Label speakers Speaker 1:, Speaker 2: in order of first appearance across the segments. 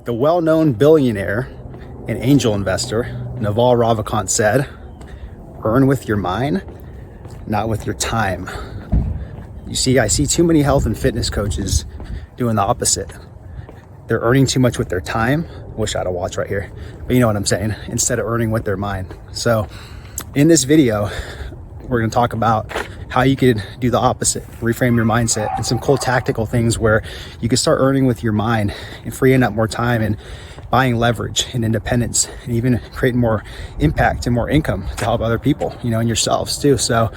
Speaker 1: The well-known billionaire and angel investor, Naval Ravikant, said, earn with your mind, not with your time. You see, I see too many health and fitness coaches doing the opposite. They're earning too much with their time. Wish I had a watch right here, but you know what I'm saying, instead of earning with their mind. So in this video, we're going to talk about how you could do the opposite, reframe your mindset, and some cool tactical things where you can start earning with your mind and freeing up more time and buying leverage and independence, and even creating more impact and more income to help other people, and yourselves too. So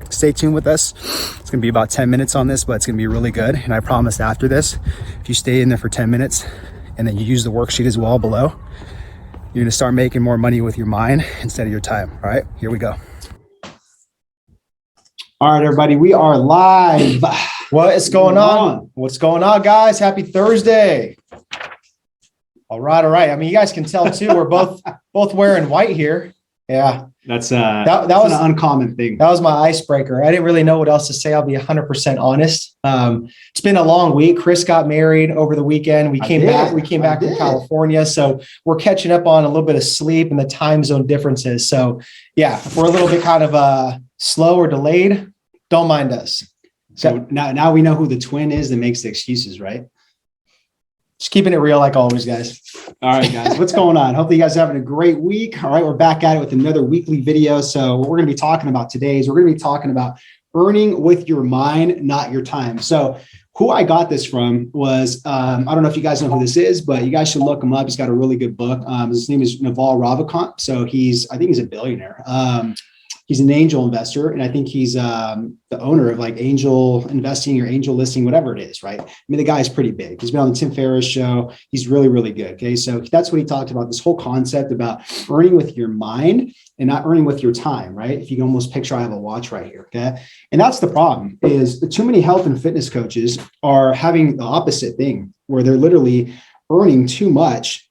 Speaker 1: stay tuned with us. It's going to be about 10 minutes on this, but it's going to be really good. And I promise after this, if you stay in there for 10 minutes and then you use the worksheet as well below, you're going to start making more money with your mind instead of your time. All right, here we go.
Speaker 2: All right, everybody, we are live. What is going on? What's going on, guys? Happy Thursday. All right. I mean, you guys can tell too, we're both wearing white here. Yeah.
Speaker 3: That's
Speaker 2: that was
Speaker 3: an uncommon thing.
Speaker 2: That was my icebreaker. I didn't really know what else to say. I'll be 100% honest. It's been a long week. Chris got married over the weekend. We came back from California. So we're catching up on a little bit of sleep and the time zone differences. So yeah, we're a little bit kind of slow or delayed. Don't mind us.
Speaker 3: So now we know who the twin is that makes the excuses, right?
Speaker 2: Just keeping it real like always, guys.
Speaker 3: All right, guys, what's going on? Hopefully you guys are having a great week. All right, we're back at it with another weekly video. So what we're going to be talking about today is we're going to be talking about earning with your mind, not your time. So who I got this from was, I don't know if you guys know who this is, but you guys should look him up. He's got a really good book. His name is Naval Ravikant. So I think he's a billionaire. He's an angel investor, and I think he's the owner of like angel investing or angel listing, whatever it is, right? I mean, the guy's pretty big. He's been on the Tim Ferriss show. He's really, really good. Okay. So that's what he talked about, this whole concept about earning with your mind and not earning with your time, right? If you can almost picture, I have a watch right here. Okay. And that's the problem, is too many health and fitness coaches are having the opposite thing, where they're literally earning too much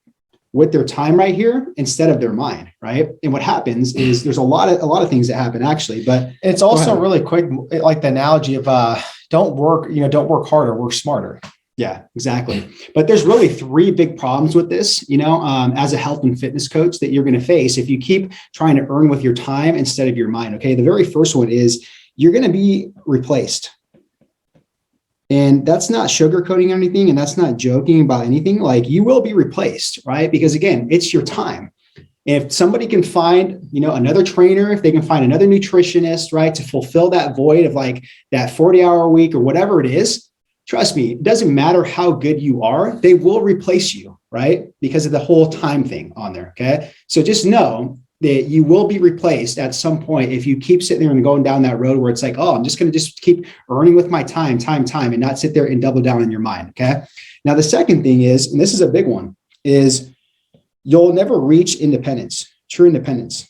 Speaker 3: with their time right here instead of their mind, right? And what happens is there's a lot of things that happen actually, but
Speaker 2: it's also really quick, like the analogy of don't work harder, work smarter.
Speaker 3: Yeah, exactly. But there's really three big problems with this, as a health and fitness coach that you're going to face if you keep trying to earn with your time instead of your mind. Okay. The very first one is you're going to be replaced. And that's not sugarcoating anything. And that's not joking about anything. Like, you will be replaced, right? Because again, it's your time. If somebody can find, another trainer, if they can find another nutritionist, right, to fulfill that void of like that 40-hour week or whatever it is, trust me, it doesn't matter how good you are, they will replace you, right? Because of the whole time thing on there. Okay. So just know that you will be replaced at some point if you keep sitting there and going down that road where it's like, oh, I'm just going to just keep earning with my time, and not sit there and double down in your mind. Okay. Now, the second thing is, and this is a big one, is you'll never reach independence, true independence.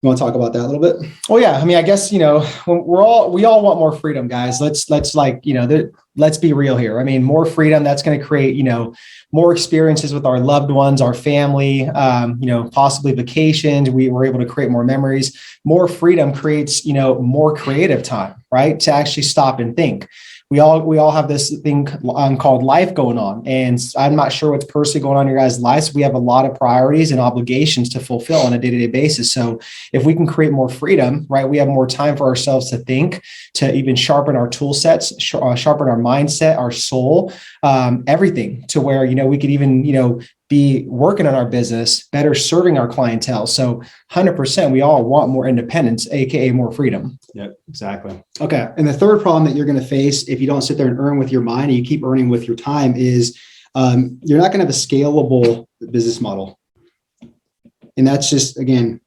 Speaker 3: You want to talk about that a little bit?
Speaker 2: Oh yeah. I mean, I guess, we all want more freedom, guys. Let's be real here. I mean, more freedom, that's going to create, more experiences with our loved ones, our family, possibly vacations. We were able to create more memories. More freedom creates, more creative time, right? To actually stop and think. We all have this thing called life going on, and I'm not sure what's personally going on in your guys' lives. We have a lot of priorities and obligations to fulfill on a day-to-day basis. So if we can create more freedom, right, we have more time for ourselves to think, to even sharpen our tool sets, sharpen our mindset, our soul, everything, to where, we could even, be working on our business, better serving our clientele. So 100%, we all want more independence, AKA more freedom.
Speaker 3: Yep, exactly. Okay. And the third problem that you're going to face if you don't sit there and earn with your mind and you keep earning with your time is you're not going to have a scalable business model. And that's just, again,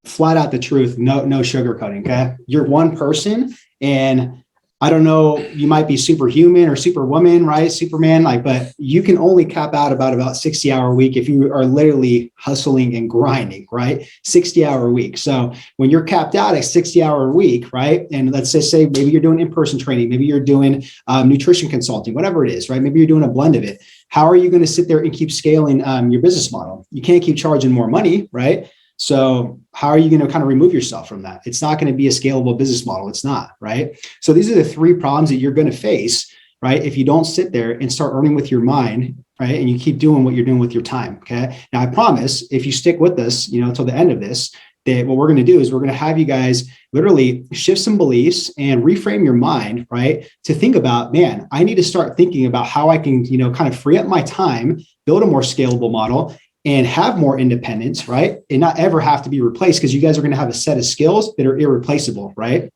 Speaker 3: flat out the truth. No sugarcoating. Okay. You're one person, and I don't know, you might be superhuman or superwoman, right? Superman, but you can only cap out about 60-hour week if you are literally hustling and grinding, right? 60-hour week. So when you're capped out at 60-hour week, right? And let's just say maybe you're doing in-person training, maybe you're doing nutrition consulting, whatever it is, right? Maybe you're doing a blend of it. How are you going to sit there and keep scaling your business model? You can't keep charging more money, right? So how are you going to kind of remove yourself from that? It's not going to be a scalable business model. It's not, right? So these are the three problems that you're going to face right? If you don't sit there and start earning with your mind, right? And you keep doing what you're doing with your time. Okay. Now I promise if you stick with us, until the end of this, that what we're going to do is we're going to have you guys literally shift some beliefs and reframe your mind, right? To think about, man, I need to start thinking about how I can, kind of free up my time, build a more scalable model, and have more independence, right? And not ever have to be replaced, because you guys are going to have a set of skills that are irreplaceable, right?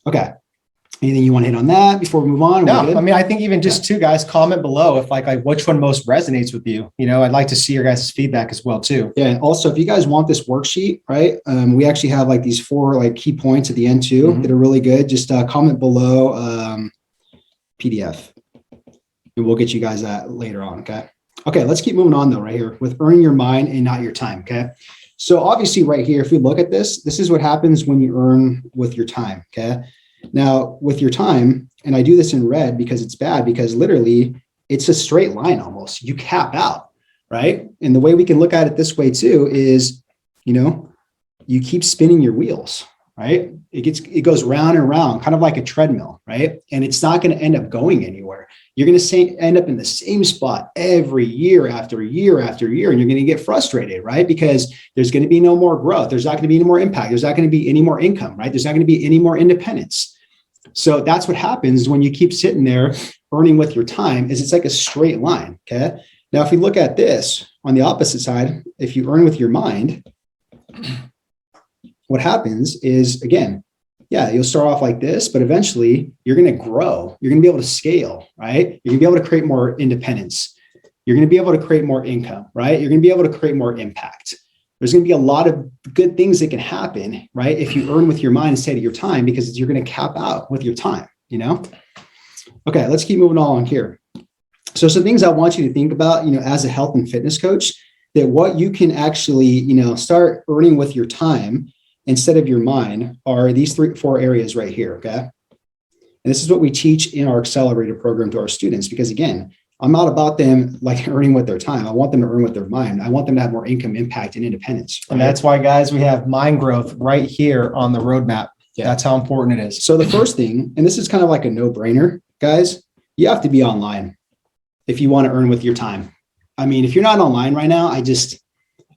Speaker 3: Okay. Anything you want to hit on that before we move on?
Speaker 2: No, I mean, I think even just two guys, comment below if like which one most resonates with you. I'd like to see your guys' feedback as well too.
Speaker 3: Yeah. And also, if you guys want this worksheet, right? We actually have like these 4 key points at the end too that are really good. Just comment below PDF, and we'll get you guys that later on. Okay. Okay. Let's keep moving on though, right here with earning your mind and not your time. Okay. So obviously right here, if we look at this is what happens when you earn with your time. Okay. Now, with your time, and I do this in red because it's bad, because literally it's a straight line almost. You cap out, right? And the way we can look at it this way too is, you keep spinning your wheels, right? It goes round and round, kind of like a treadmill, right? And it's not going to end up going anywhere. You're going to end up in the same spot every year after year after year, and you're going to get frustrated, right? Because there's going to be no more growth. There's not going to be any more impact. There's not going to be any more income, right? There's not going to be any more independence. So that's what happens when you keep sitting there earning with your time, is it's like a straight line, okay? Now, if we look at this on the opposite side, if you earn with your mind, what happens is, again, yeah, you'll start off like this, but eventually you're going to grow. You're going to be able to scale, right? You're going to be able to create more independence. You're going to be able to create more income, right? You're going to be able to create more impact. There's going to be a lot of good things that can happen, right? If you earn with your mind instead of your time, because you're going to cap out with your time, Okay, let's keep moving on here. So some things I want you to think about, as a health and fitness coach, that what you can actually, start earning with your time instead of your mind are these 4 areas right here. Okay. And this is what we teach in our accelerator program to our students, because again, I'm not about them like earning with their time. I want them to earn with their mind. I want them to have more income, impact, and independence.
Speaker 2: Right? And that's why, guys, we have mind growth right here on the roadmap. Yeah. That's how important it is.
Speaker 3: So the first thing, and this is kind of like a no-brainer, guys, you have to be online if you want to earn with your time. I mean, if you're not online right now,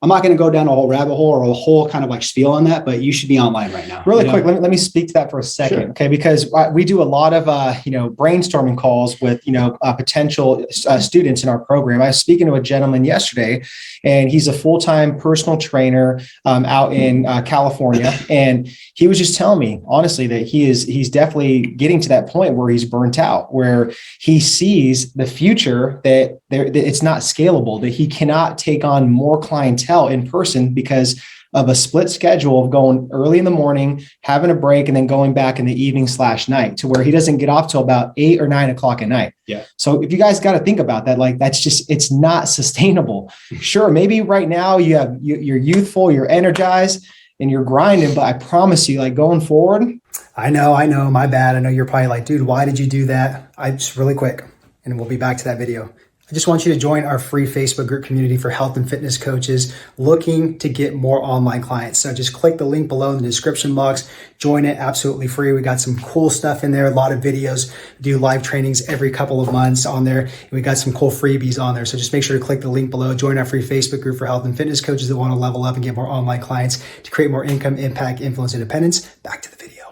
Speaker 3: I'm not going to go down a whole rabbit hole or a whole kind of like spiel on that, but you should be online right now.
Speaker 2: Really quick, let me speak to that for a second, sure. Okay? Because we do a lot of, brainstorming calls with, potential students in our program. I was speaking to a gentleman yesterday, and he's a full-time personal trainer out in California. And he was just telling me, honestly, that he's definitely getting to that point where he's burnt out, where he sees the future that it's not scalable, that he cannot take on more clientele in person because of a split schedule of going early in the morning, having a break, and then going back in the evening/night, to where he doesn't get off till about 8 or 9 o'clock at night.
Speaker 3: Yeah.
Speaker 2: So if you guys got to think about that, like it's not sustainable. Sure. Maybe right now you're youthful, you're energized, and you're grinding, but I promise you, like going forward.
Speaker 1: I know, my bad. I know you're probably like, dude, why did you do that? Just really quick, and we'll be back to that video. I just want you to join our free Facebook group community for health and fitness coaches looking to get more online clients. So just click the link below in the description box, join it absolutely free. We got some cool stuff in there, a lot of videos, do live trainings every couple of months on there. And we got some cool freebies on there. So just make sure to click the link below, join our free Facebook group for health and fitness coaches that want to level up and get more online clients to create more income, impact, influence, independendence. Back to the video.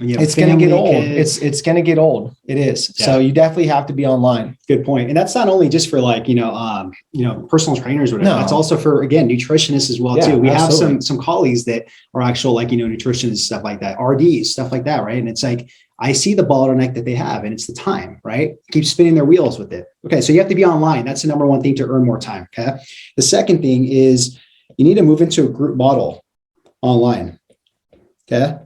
Speaker 2: It's going to get old. It's going to get old. It is. Yeah. So you definitely have to be online.
Speaker 3: Good point. And that's not only just for like, personal trainers or whatever. No. That's also for, again, nutritionists as well too. We absolutely have some colleagues that are actual like, nutritionists, stuff like that, RDs, stuff like that. Right. And it's like, I see the bottleneck that they have, and it's the time, right? Keep spinning their wheels with it. Okay. So you have to be online. That's the number one thing to earn more time. Okay. The second thing is you need to move into a group model online. Okay.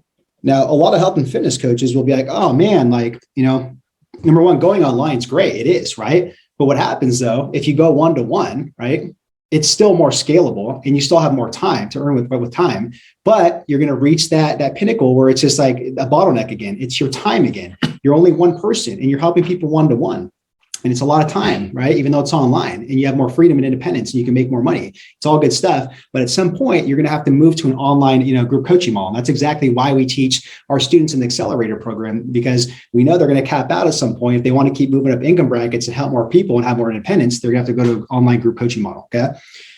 Speaker 3: Now, a lot of health and fitness coaches will be like, oh man, like, number one, going online is great. It is, right? But what happens though, if you go one-to-one, right, it's still more scalable and you still have more time to earn with time, but you're going to reach that pinnacle where it's just like a bottleneck again. It's your time again. You're only one person and you're helping people one-to-one. And it's a lot of time, right? Even though it's online and you have more freedom and independence and you can make more money. It's all good stuff. But at some point, you're going to have to move to an online, group coaching model. And that's exactly why we teach our students in the accelerator program, because we know they're going to cap out at some point. If they want to keep moving up income brackets and help more people and have more independence, they're going to have to go to an online group coaching model. Okay.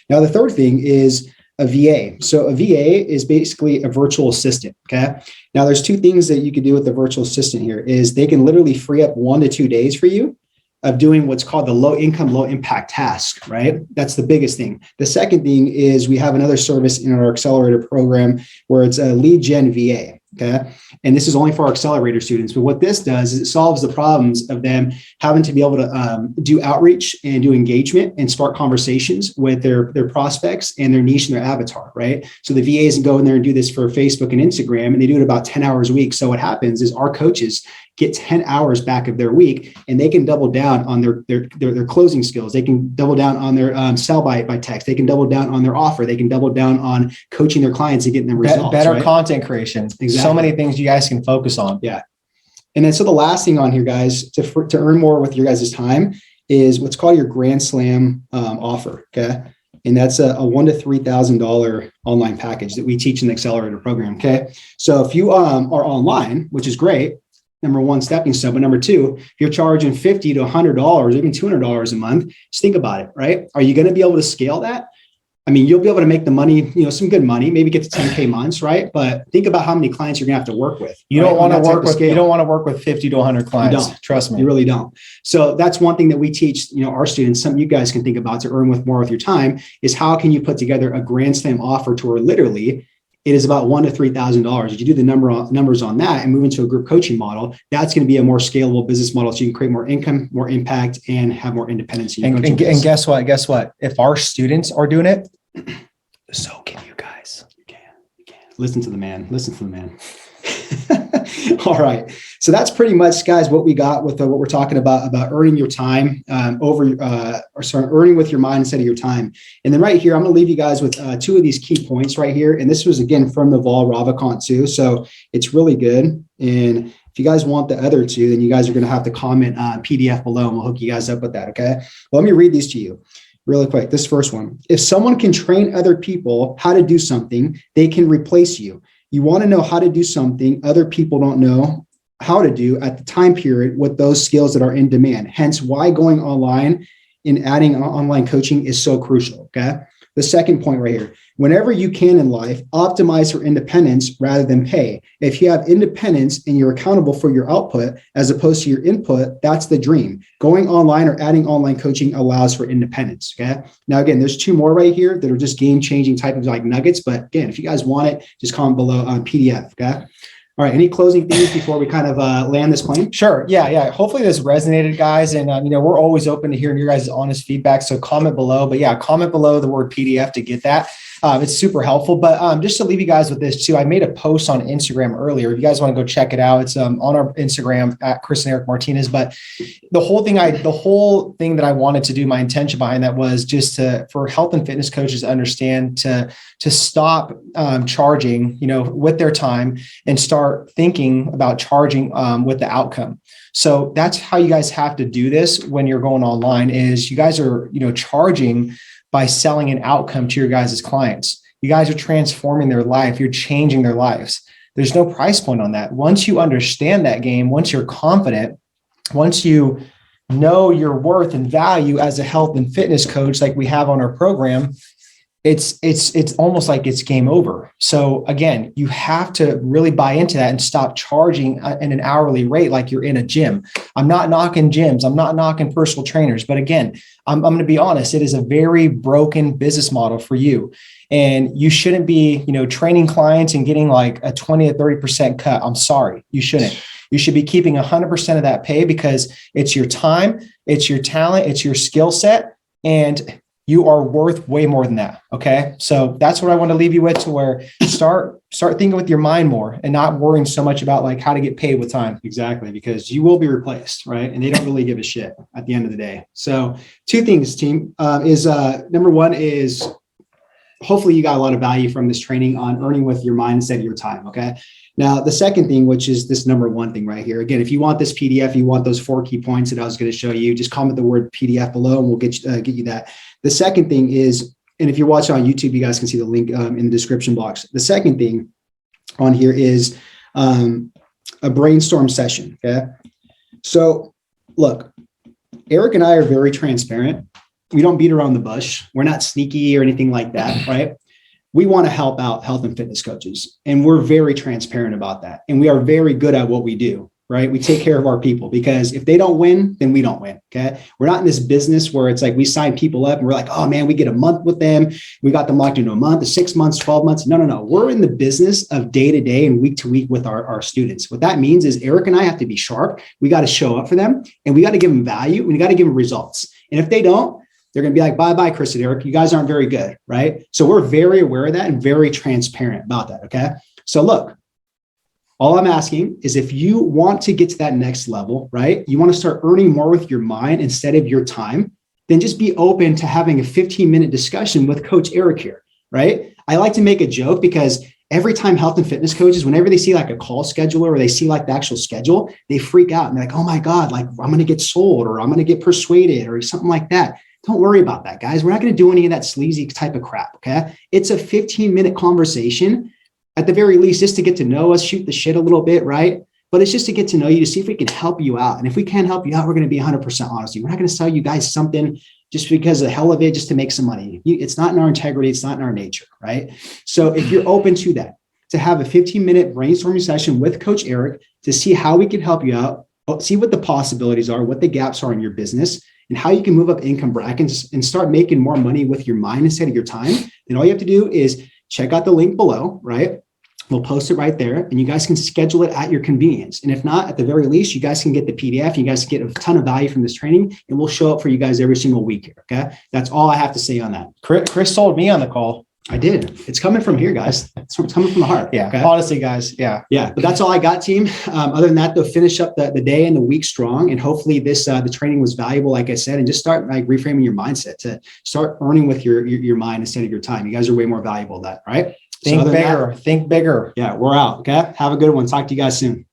Speaker 3: Now, the third thing is a VA. So a VA is basically a virtual assistant. Okay. Now, there's two things that you could do with the virtual assistant here is they can literally free up 1 to 2 days for you of doing what's called the low income, low impact task, right? That's the biggest thing. The second thing is we have another service in our accelerator program where it's a lead gen VA. Okay. And this is only for our accelerator students. But what this does is it solves the problems of them having to be able to do outreach and do engagement and start conversations with their prospects and their niche and their avatar, right? So the VAs go in there and do this for Facebook and Instagram, and they do it about 10 hours a week. So what happens is our coaches get 10 hours back of their week, and they can double down on their closing skills. They can double down on their sell by text. They can double down on their offer. They can double down on coaching their clients and getting them results.
Speaker 2: Better
Speaker 3: right?
Speaker 2: content creation. Exactly. So many things you guys can focus on.
Speaker 3: Yeah. And then, so the last thing on here, guys, to earn more with your guys' time is what's called your Grand Slam offer. Okay. And that's a $1,000 to $3,000 online package that we teach in the accelerator program. Okay. So if you are online, which is great, number one, stepping stone. But number two, if you're charging $50 to $100, even $200 a month, just think about it, right? Are you going to be able to scale that? I mean, you'll be able to make the money, some good money, maybe get to 10K months, right? But think about how many clients you're gonna have to work with.
Speaker 2: You don't want to work with 50 to 100 clients.
Speaker 3: You don't.
Speaker 2: Trust me.
Speaker 3: You really don't. So that's one thing that we teach, our students, something you guys can think about to earn more with your time is how can you put together a Grand Slam offer to where literally it is about $1,000 to $3,000. If you do the numbers on that and move into a group coaching model, that's going to be a more scalable business model. So you can create more income, more impact, and have more independence.
Speaker 2: And guess what? If our students are doing it, so can you guys.
Speaker 3: You can. Listen to the man. All right. So that's pretty much, guys, what we got with what we're talking about earning your time earning with your mind instead of your time. And then right here, I'm going to leave you guys with two of these key points right here. And this was, again, from Naval Ravikant too. So it's really good. And if you guys want the other two, then you guys are going to have to comment PDF below and we'll hook you guys up with that. Okay. Well, let me read these to you really quick. This first one, if someone can train other people how to do something, they can replace you. You want to know how to do something other people don't know how to do at the time period with those skills that are in demand. Hence why going online and adding online coaching is so crucial. Okay. The second point right here, whenever you can in life, optimize for independence rather than pay. If you have independence and you're accountable for your output as opposed to your input, that's the dream. Going online or adding online coaching allows for independence. Okay. Now, again, there's two more right here that are just game-changing type of like nuggets. But again, if you guys want it, just comment below on PDF. Okay. All right. Any closing things before we kind of land this plane?
Speaker 2: Sure. Yeah. Hopefully this resonated, guys. And, we're always open to hearing your guys' honest feedback. So comment below. But yeah, comment below the word PDF to get that. It's super helpful. But just to leave you guys with this too, I made a post on Instagram earlier. If you guys want to go check it out, it's on our Instagram at Chris and Eric Martinez. But the whole thing that I wanted to do, my intention behind that was just for health and fitness coaches to understand to stop charging, with their time and start thinking about charging with the outcome. So that's how you guys have to do this when you're going online is you guys are, charging by selling an outcome to your guys' clients. You guys are transforming their life. You're changing their lives. There's no price point on that. Once you understand that game, once you're confident, once you know your worth and value as a health and fitness coach, like we have on our program, it's almost like it's game over. So again, you have to really buy into that and stop charging in an hourly rate like you're in a gym. I'm not knocking gyms. I'm not knocking personal trainers. But again, I'm going to be honest, it is a very broken business model for you. And you shouldn't be, training clients and getting like a 20 or 30% cut. I'm sorry, you shouldn't. You should be keeping 100% of that pay because it's your time, it's your talent, it's your skill set, and you are worth way more than that. Okay. So that's what I want to leave you with, to where start thinking with your mind more and not worrying so much about like how to get paid with time.
Speaker 3: Exactly. Because you will be replaced, right? And they don't really give a shit at the end of the day. So two things, team, is number one is hopefully you got a lot of value from this training on earning with your mind instead of your time. Okay. Now, the second thing, which is this number one thing right here. Again, if you want this PDF, you want those 4 key points that I was going to show you, just comment the word PDF below and we'll get you that. The second thing is, and if you're watching on YouTube, you guys can see the link in the description box. The second thing on here is a brainstorm session. Okay. So look, Eric and I are very transparent. We don't beat around the bush. We're not sneaky or anything like that, right? We want to help out health and fitness coaches, and we're very transparent about that. And we are very good at what we do, right? We take care of our people, because if they don't win, then we don't win. Okay. We're not in this business where it's like we sign people up and we're like, oh man, we get a month with them. We got them locked into a month, 6 months, 12 months. No. We're in the business of day to day and week to week with our students. What that means is Eric and I have to be sharp. We got to show up for them, and we got to give them value, and we got to give them results. And if they don't, they're going to be like, bye, Chris and Eric, you guys aren't very good, right? So we're very aware of that and very transparent about that, okay? So look, all I'm asking is, if you want to get to that next level, right? You want to start earning more with your mind instead of your time, then just be open to having a 15-minute discussion with Coach Eric here, right? I like to make a joke, because every time health and fitness coaches, whenever they see like a call scheduler or they see like the actual schedule, they freak out and they're like, oh my God, like I'm going to get sold or I'm going to get persuaded or something like that. Don't worry about that, guys. We're not going to do any of that sleazy type of crap, okay? It's a 15-minute conversation, at the very least, just to get to know us, shoot the shit a little bit, right? But it's just to get to know you, to see if we can help you out. And if we can't help you out, we're going to be 100% honest. We're not going to sell you guys something just because of the hell of it, just to make some money. It's not in our integrity. It's not in our nature, right? So if you're open to that, to have a 15-minute brainstorming session with Coach Eric to see how we can help you out, see what the possibilities are, what the gaps are in your business, and how you can move up income brackets and start making more money with your mind instead of your time, then all you have to do is check out the link below, right? We'll post it right there, and you guys can schedule it at your convenience. And if not, at the very least, you guys can get the PDF. You guys can get a ton of value from this training, and we'll show up for you guys every single week here, okay? That's all I have to say on that.
Speaker 2: Chris sold me on the call.
Speaker 3: I did. It's coming from here, guys. It's coming from the heart.
Speaker 2: Yeah.
Speaker 3: Okay?
Speaker 2: Honestly, guys. Yeah.
Speaker 3: Yeah. But that's all I got, team. Other than that, though, finish up the day and the week strong. And hopefully the training was valuable, like I said, and just start like reframing your mindset to start earning with your mind instead of your time. You guys are way more valuable than that. Right.
Speaker 2: Think bigger. Think bigger.
Speaker 3: Yeah. We're out. Okay. Have a good one. Talk to you guys soon.